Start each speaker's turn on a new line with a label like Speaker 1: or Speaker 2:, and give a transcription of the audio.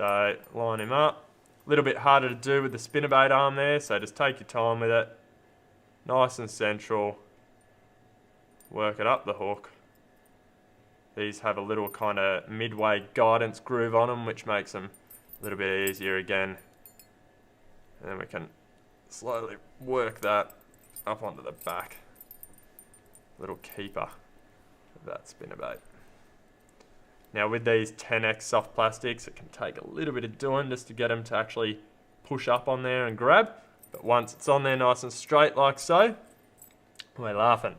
Speaker 1: So line him up. A little bit harder to do with the spinnerbait arm there, so just take your time with it. Nice and central. Work it up the hook. These have a little kind of midway guidance groove on them, which makes them a little bit easier again. And then we can slowly work that up onto the back. Little keeper of that spinnerbait. Now with these 10x soft plastics, it can take a little bit of doing just to get them to actually push up on there and grab. But once it's on there nice and straight like so, we're laughing.